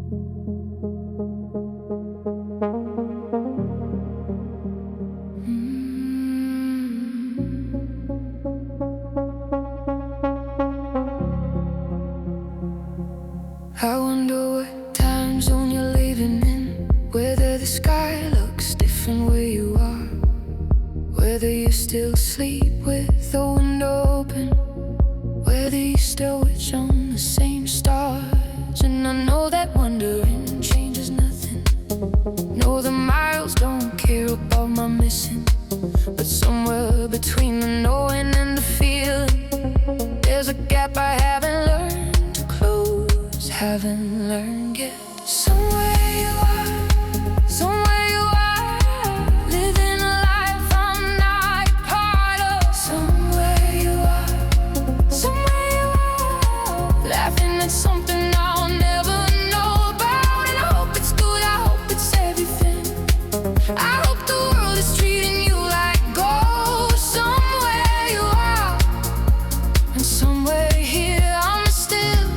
I wonder what time zone you're living in, whether the sky looks different where you are, whether you still sleep with the window open, whether you still wish on the same stars. And I know that wondering changes nothing. Know the miles don't care about my missing, but somewhere between the knowing and the feeling, there's a gap I haven't learned to close, haven't learned yet. Somewhere you are, somewhere you are, living a life I'm not a part of. Somewhere you are, somewhere you are, laughing at something I'll never know about. And I hope it's good, I hope it's everything. I hope the world is treating you like gold. Somewhere you are, and somewhere here I'm still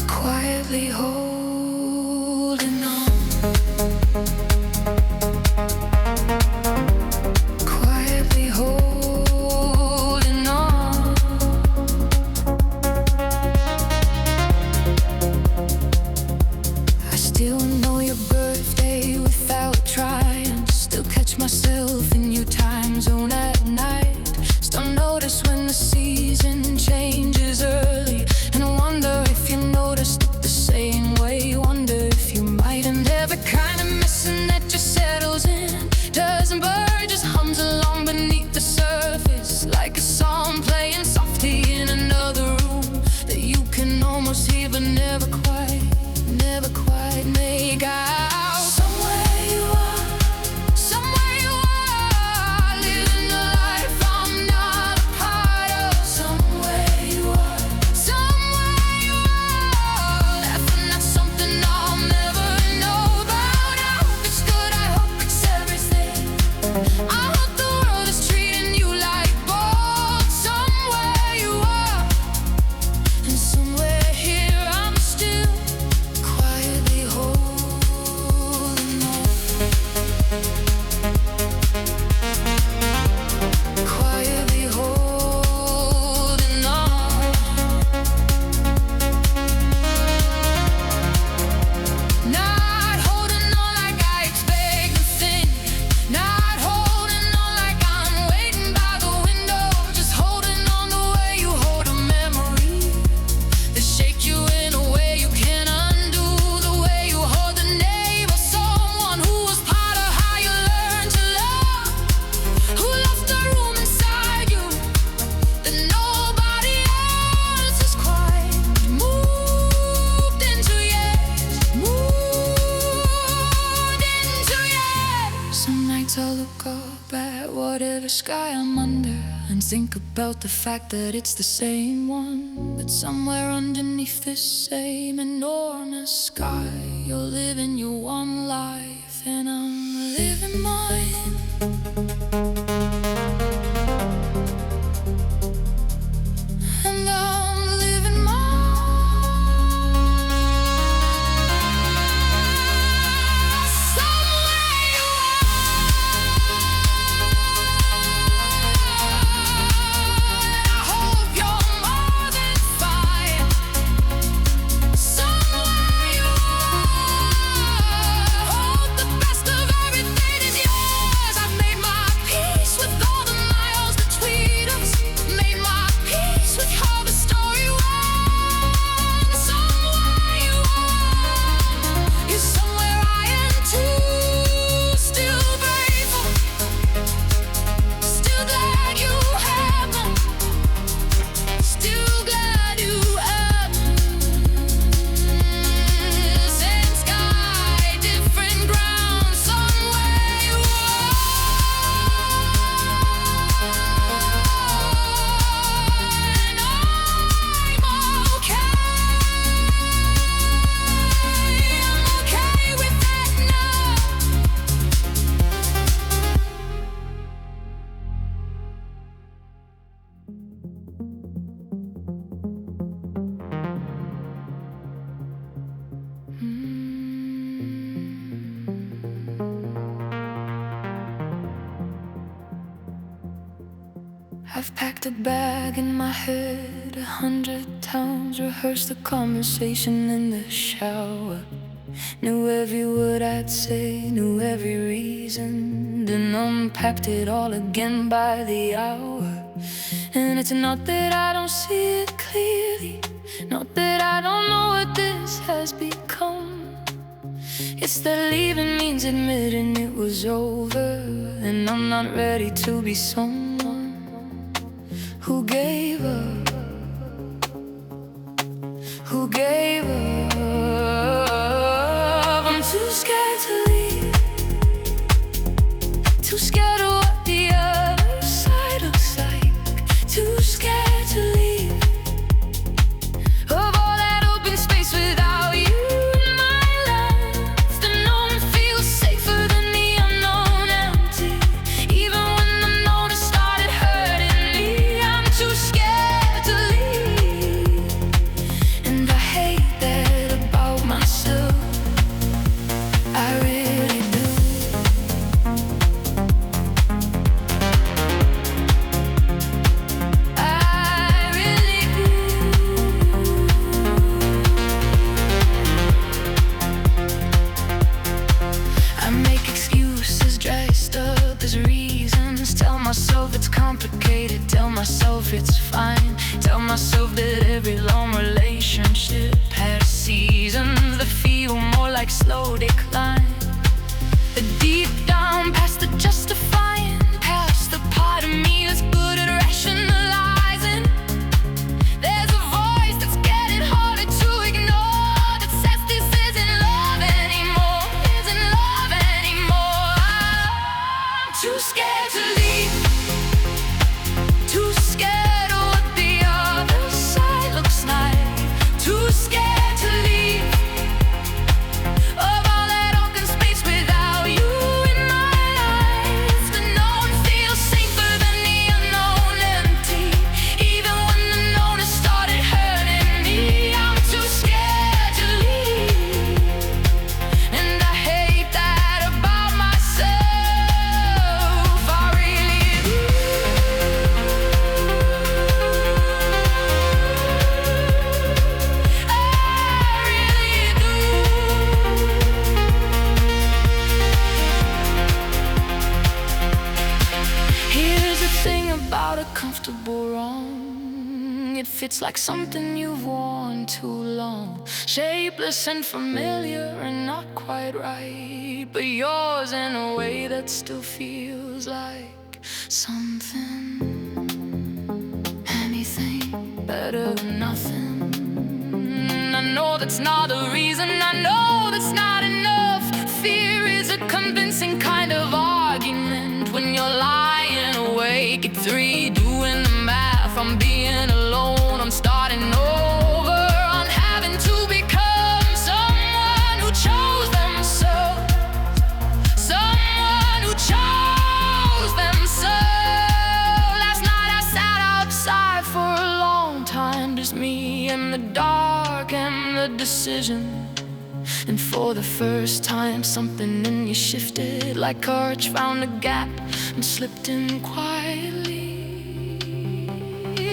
quietly holding on. Quietly holding on. I still know your birthday without trying. Still catch myself in your time zone at night. Still notice when the season changes early, and I wonder if you noticed it the same way. Wonder if you might. And every kind of missing that just settles in, doesn't burn, just hums along beneath the surface, like a song playing softly in another room that you can almost hear but never quite make out. Somewhere you are, somewhere you are, living a life I'm not a part of. Somewhere you are, somewhere you are, laughing at something I'll never know about. I hope it's good, I hope it's everything. I hope the world is treating you like gold. Somewhere you are, and somewhere here I'm still quietly holding on. Quietly holding on. Not holding on like I expect nothing. Not holding on like I'm waiting by the window. Just holding on the way you hold a memory that shake you in a way you can't undo. The way you hold the name of someone who was part of how you learned to love, who left a room inside you that nobody else has quite moved into yet. Moved into yet. Some nights I'll look up at whatever sky I'm under and think about the fact that it's the same one, but somewhere underneath this same enormous sky, you're living your one life and I'm living mine. And I'm living mine. Somewhere you are, I hope you're more than fine. Somewhere you are, hope the best of everything is yours. I've made my I've packed a bag in my head 100 times, rehearsed the conversation in the shower. Knew every word I'd say, knew every reason, then unpacked it all again by the hour. And it's not that I don't see it clearly, not that I don't know what this has become. It's that leaving means admitting it was over, and I'm not ready to be someone who gave up, who gave up. I'm too scared to leave, too scared of what the other side looks like, too scared to leave, of all that open space without you in my life. The known feels safer than the unknown empty, even when the known has started hurting me. I'm too scared to leave, and I hate that about myself, I really do. I really do. I make excuses dressed up as reasons, tell myself it's complicated, tell myself it's fine, tell myself that every long relationship has seasons that feel more like slow decline. The deep down past the justifying, past the part of me that's good at rationalizing. There's a voice that's getting harder to ignore, that says this isn't love anymore, isn't love anymore. I'm too scared to leave, too scared of what the other side looks like, too scared to leave, of all that open space without you in my life. The known feels safer than the unknown empty, even when the known has started hurting me. I'm too scared to leave, and I hate that about myself, I really do. I really do. Here's the thing about a comfortable wrong, it fits like something you've worn too long, shapeless and familiar and not quite right, but yours in a way that still feels like something, anything better than nothing. I know that's not a reason, I know that's not enough. Fear is a convincing kind of argument when you're lying awake at 3 doing the math. I'm being alone, I'm starting over, I'm having to become someone who chose themselves, someone who chose themselves. Last night I sat outside for a long time, just me and the dark and the decision. And for the first time something in you shifted, like courage found a gap and slipped in quietly,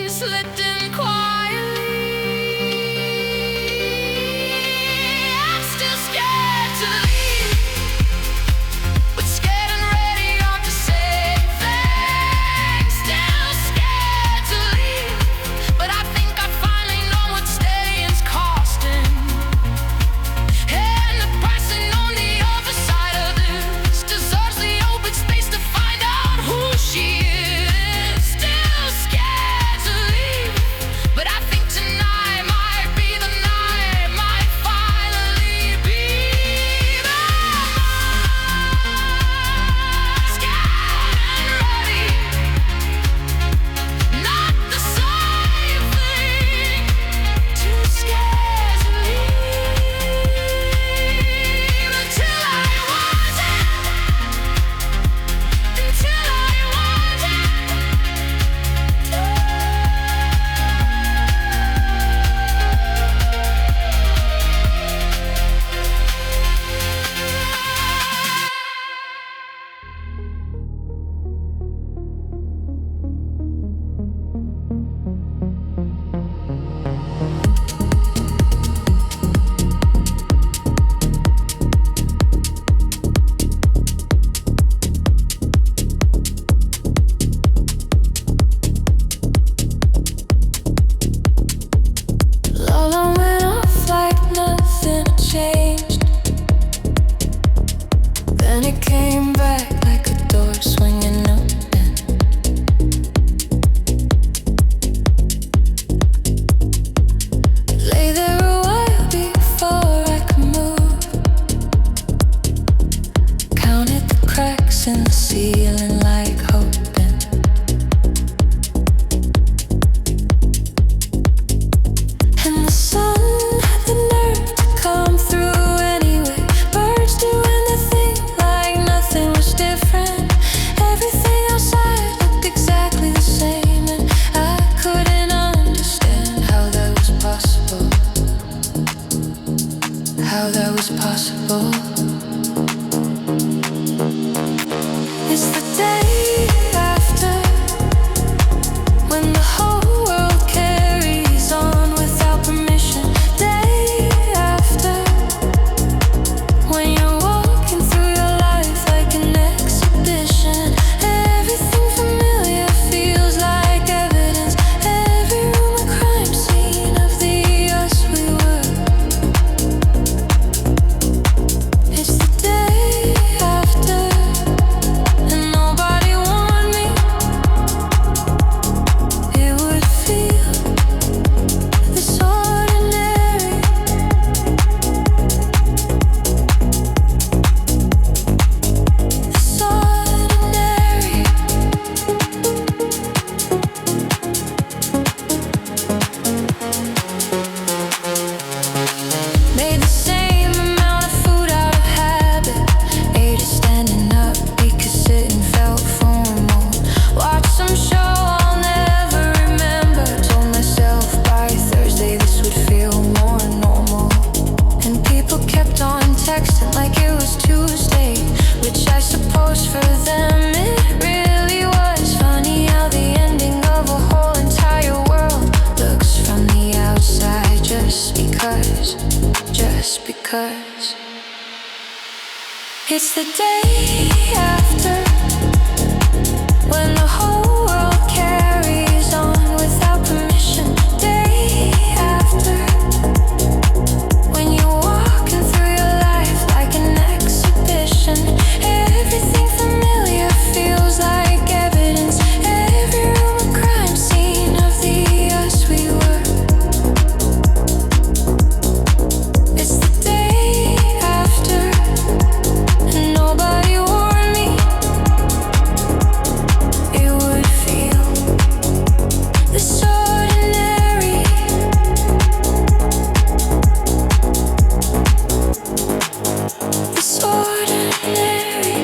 slipped in quietly. I'm still scared to leave, but scared and ready on to say thanks. Still scared to leave, but I think I finally know what staying's costing. And the person on the other side of this deserves the open space to find out who she is. how that was possible. It's the day after, when the whole world carries on without permission. Day after, when you're walking through your life like an exhibition. Everything familiar feels like evidence. Every room a crime scene of the us we were. It's the day after, and nobody warned me it would feel this ordinary. This ordinary. Made the same amount of food out of habit. Ate it standing up because sitting felt formal. Watched some show I'll never remember. Told myself by Thursday this would feel more normal. And people kept on texting like it was Tuesday, which I suppose for them it really was. Funny how the ending of a whole entire world looks from the outside just because. It's the day after, when the whole world carries on without permission. Day after, when you're walking through your life like an exhibition. Everything familiar feels like evidence. Every room a crime scene of the us we were. It's the day after, and nobody warned me it would feel this ordinary. This ordinary.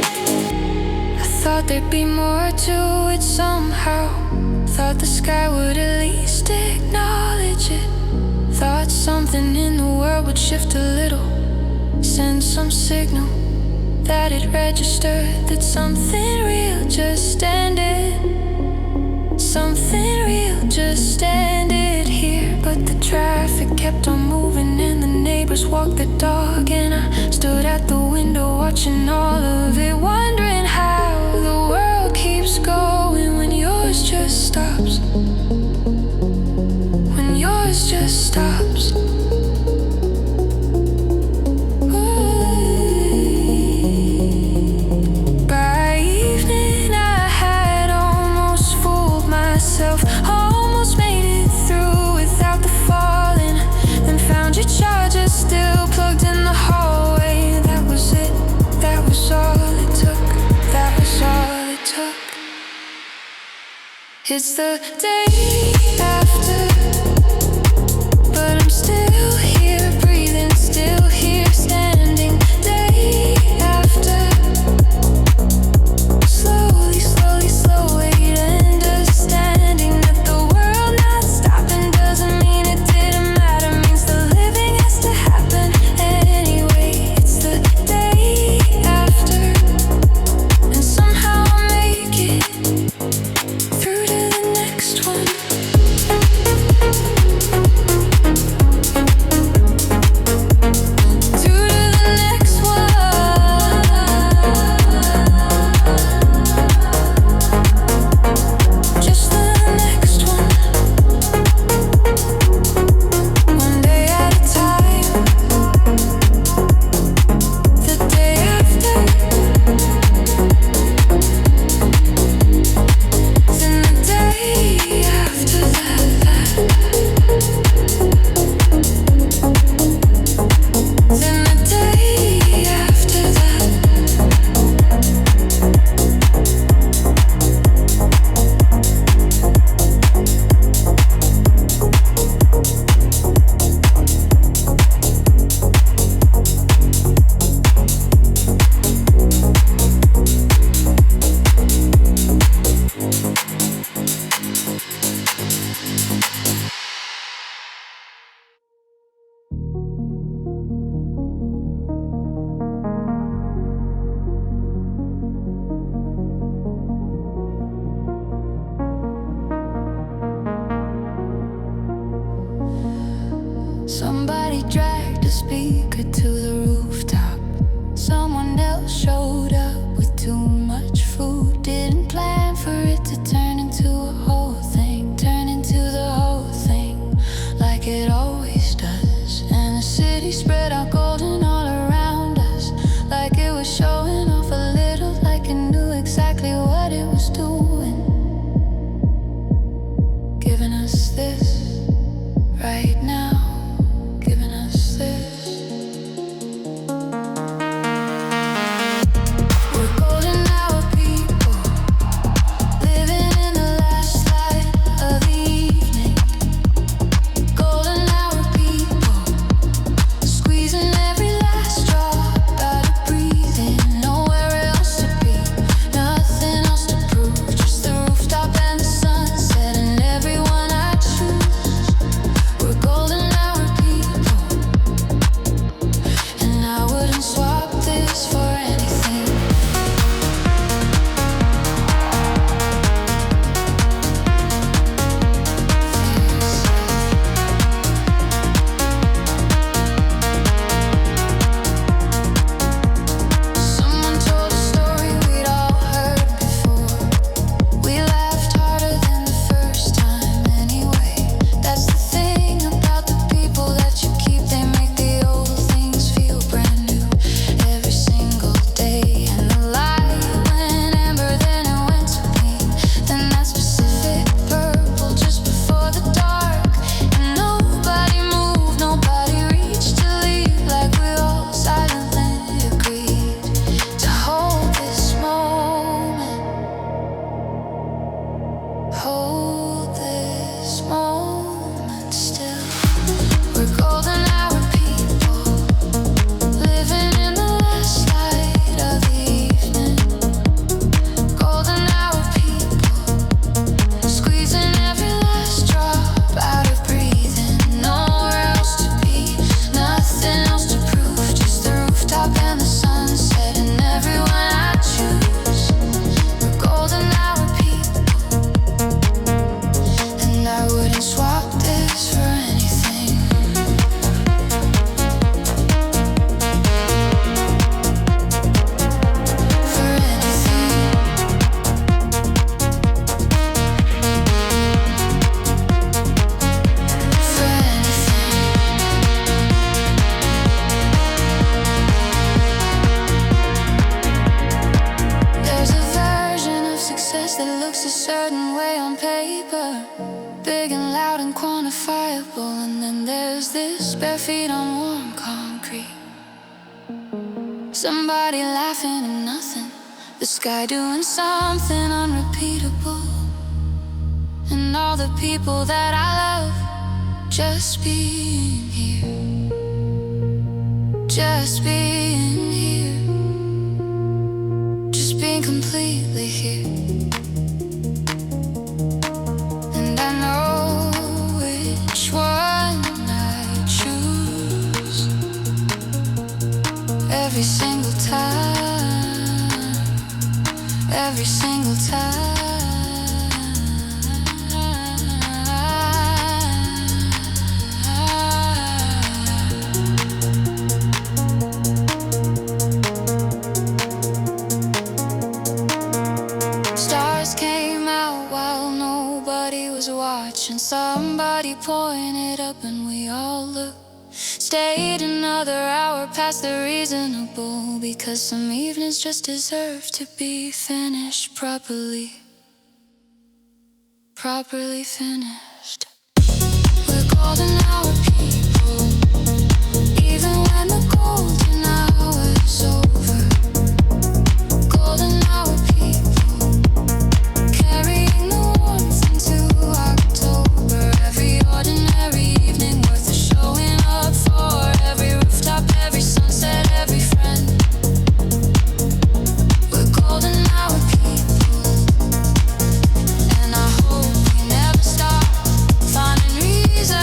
I thought there'd be more to it somehow. Thought the sky would at least acknowledge it. Thought something in the world would shift a little, send some signal that it registered that something real just ended. Something real just ended here. But the traffic kept on moving and the neighbors walked the dog. And I stood at the window watching all of it, wondering how the world keeps going when yours just stops. When yours just stops. By evening I had almost fooled myself, almost made it through without the falling. Then found your charger still plugged in the hallway. That was it, that was all it took. That was all it took. It's the day after, but I'm still here, breathing, still here, standing. Day after, slowly, slowly, slowly understanding that the world not stopping doesn't mean it didn't matter. Means the living has to happen anyway. It's the day after, and somehow I'll make it through to the next one. secret to the rooftop. Someone else showed up with too much food. Didn't plan for it to turn into a whole thing. Turn into the whole thing, like it always does. And the city spread out golden all around us, like it was showing off a little, like it knew exactly what it was doing. Giving us this right now, giving us this. We're golden hour people, living in the last light of the evening. Golden hour people, squeezing every last drop out of breathing. Nowhere else to be, nothing else to prove. Just the rooftop and the sunset and everyone I choose. We're golden hour people, and I wouldn't swap this for anything. Someone told a story we'd all heard before. We laughed harder than the first time anyway. That's the thing about the people that you keep. They make the old things feel brand new every single day. And the light went amber, then it went to pink, then that specific purple just before the dark. And nobody moved, nobody reached to leave, like we all silently agreed to hold this moment. Hold this moment still. We're golden hour people, living in the last light of the evening. Golden hour people, squeezing every last drop out of breathing. Nowhere else to be, nothing else to prove. Just the rooftop and the sunset and everyone I choose. We're golden hour people, and I wouldn't swap this for anything. For anything. For anything. There's a version of success that looks a certain way on paper, big and loud and quantifiable. And then there's this bare feet on warm concrete, somebody laughing and nothing, the sky doing something unrepeatable. And all the people that I love just being here, just being here, just being completely here. And I know which one I choose every single time, every single time. Stars came out while nobody was watching. Somebody pointed up and we all looked. Stayed another hour past the reasonable, because some evenings just deserve to be finished properly, properly finished. We're golden hour people, even when the golden hour is over. Golden hour people, carrying the warmth into October. Every ordinary evening worth a showing up for. Every rooftop, every sunset, every friend. We're golden hour people, and I hope we never stop finding reasons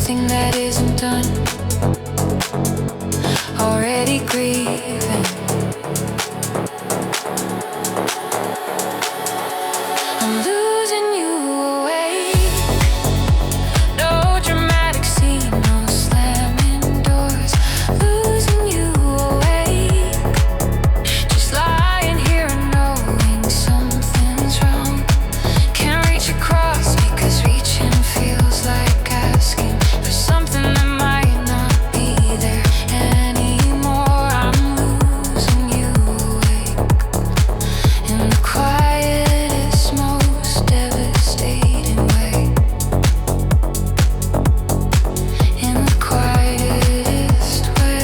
everything that isn't done. Already grieving. I'm losing you away. No dramatic scene, no slamming doors. Losing you away. Just lying here and knowing something's wrong. Can't reach across because reaching feels like asking for something that might not be there anymore. I'm losing you awake in the quietest, most devastating way. In the quietest way.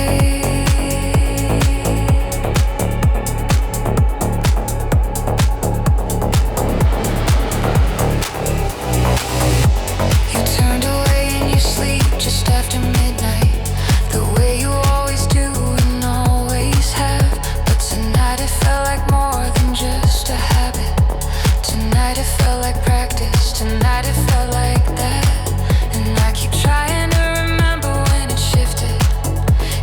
You turned away in your sleep just after midnight, the way you always do and always have. But tonight it felt like more than just a habit. Tonight it felt like practice. Tonight it felt like that. And I keep trying to remember when it shifted.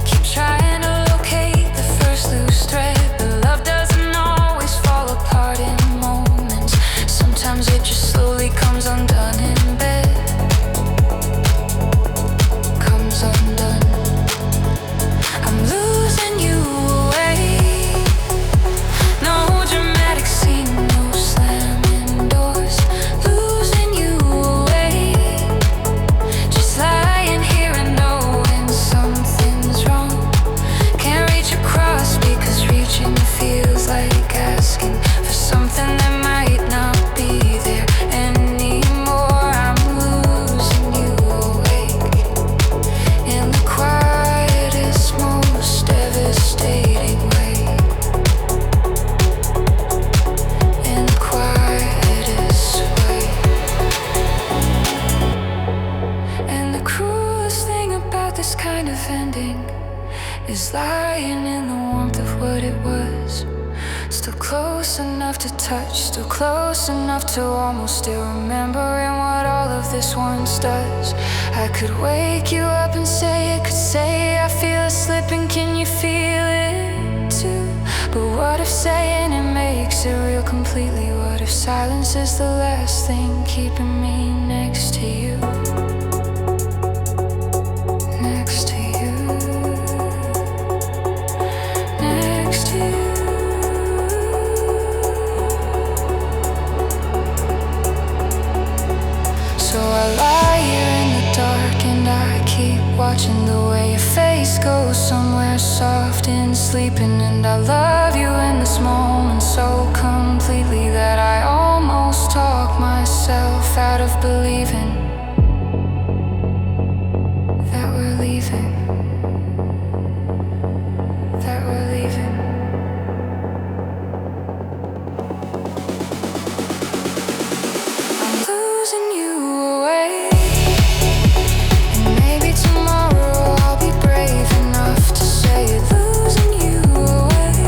Keep trying to locate the first loose thread. But love doesn't always fall apart in moments. Sometimes it just slowly comes undone in bed. Comes undone. I'm losing you away. No dramatic scene, no slamming doors. Losing you away. Just lying here and knowing something's wrong. Can't reach across because reaching feels like asking for something that might not be there anymore. I'm losing you awake in the quietest, most devastating way. In the quietest way. And the cruelest thing about this kind of ending is lying in the warmth of what it was. Still close enough to touch, still close enough to almost still remembering what all of this once does. I could wake you up and say, it could say I feel it slipping, can you feel it too? But what if saying it makes it real completely? What if silence is the last thing keeping me next to you? Next to you. Next to you. So I lie here in the dark and I keep watching the way your face goes somewhere soft and sleeping. And I love you in this moment so completely that I almost talk myself out of believing that we're leaving. That we're leaving. I'm losing you away. And maybe tomorrow I'll be brave enough to say it. Losing you away.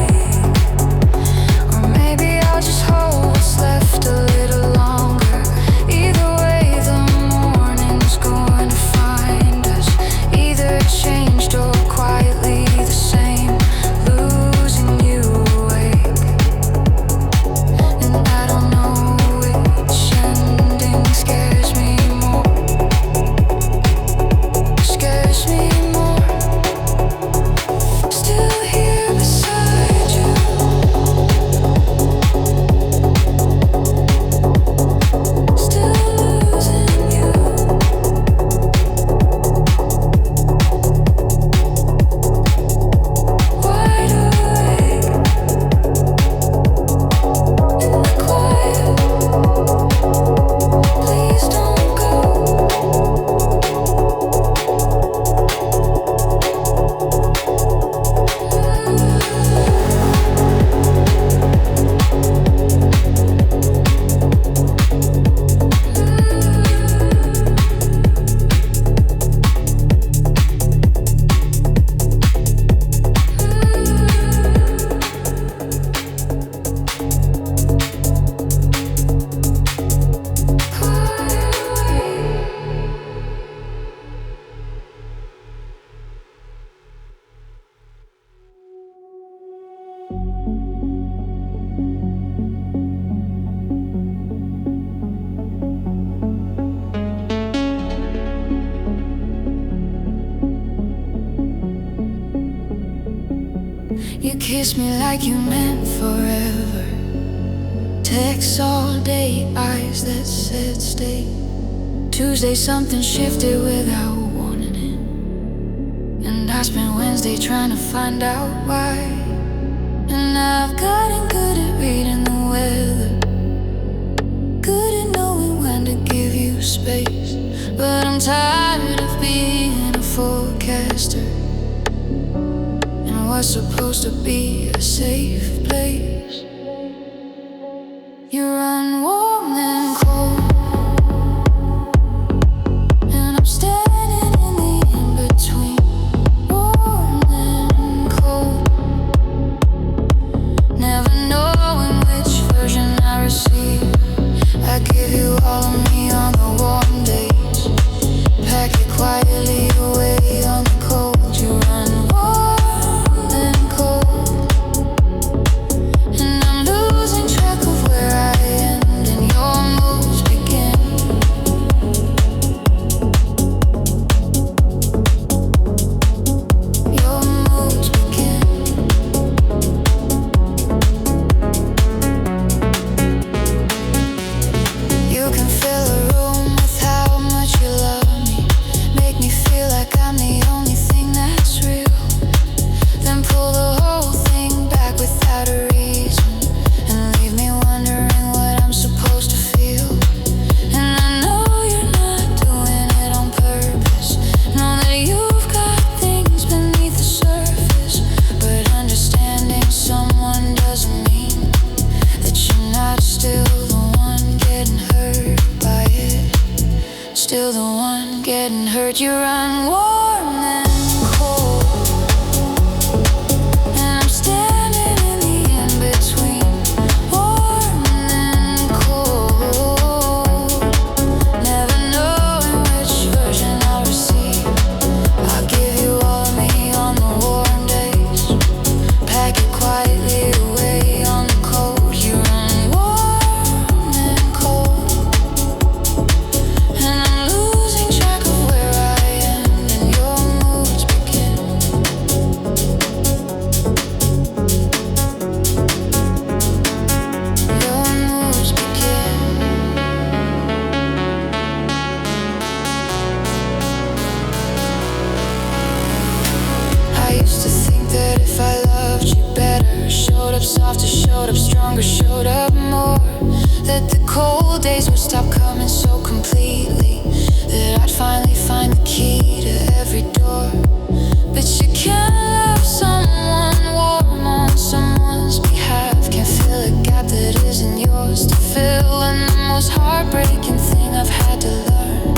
kiss me like you meant forever. Text all day, eyes that said stay. Tuesday something shifted without warning it, and I spent Wednesday trying to find out why. And I've gotten good at reading the weather, good at knowing when to give you space. But I'm tired of being a forecaster in what's supposed to be a safe place. You run warm and cold, and I'm standing in the in-between, warm and cold, never knowing which version I receive. I give you all of me on the warm days, pack it quietly away on the cold. You run warm and cold, and I'm losing track of where I end and your moves begin. Your moves begin. You can fill a room with how much you love me, make me feel like I'm the only thing that's real, then pull the whole thing back without a reason, and leave me wondering what I'm supposed to feel. And I know you're not doing it on purpose, know that you've got things beneath the surface, but understanding someone doesn't mean that you're not still the one getting hurt by it. Still the one getting hurt. You run warm and cold, and I'm standing in the in-between, warm and cold, never knowing which version I'll receive. I'll give you all of me on the warm days, pack it quietly away on the cold. You run warm and cold, and I'm losing track of where I end and your moods begin. Your moods begin. I used to think that if I loved you better, showed up softer, showed up stronger, showed up more, that the cold days would stop coming so completely, that I'd finally find the key to every door. But you can't love someone warm on someone's behalf, can't fill a gap that isn't yours to fill. And the most heartbreaking thing I've had to learn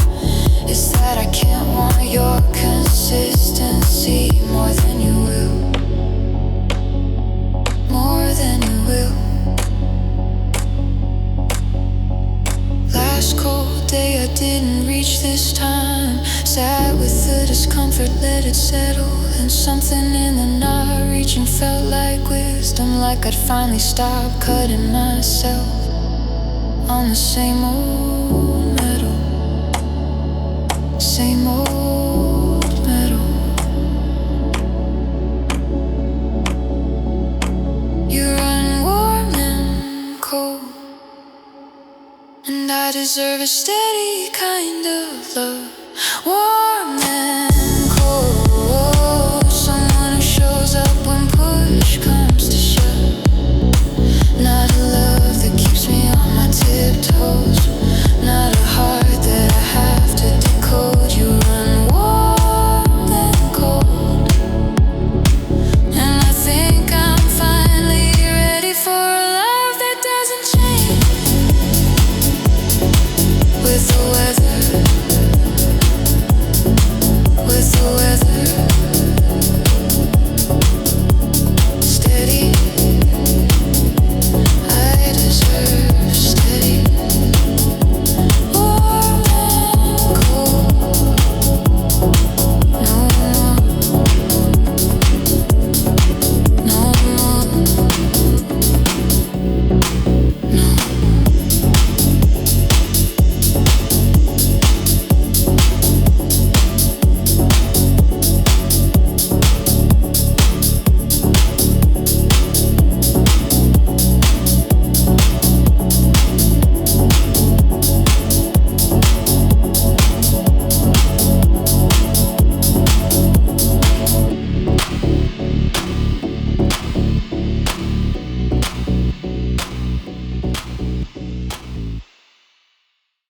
is that I can't want your consistency more than you will, more than you will. Last cold day I didn't reach this time, sat with the discomfort, let it settle, and something in the not reaching felt like wisdom, like I'd finally stopped cutting myself on the same old metal, same old metal. You run warm and cold, and I deserve a steady kind of love, warm and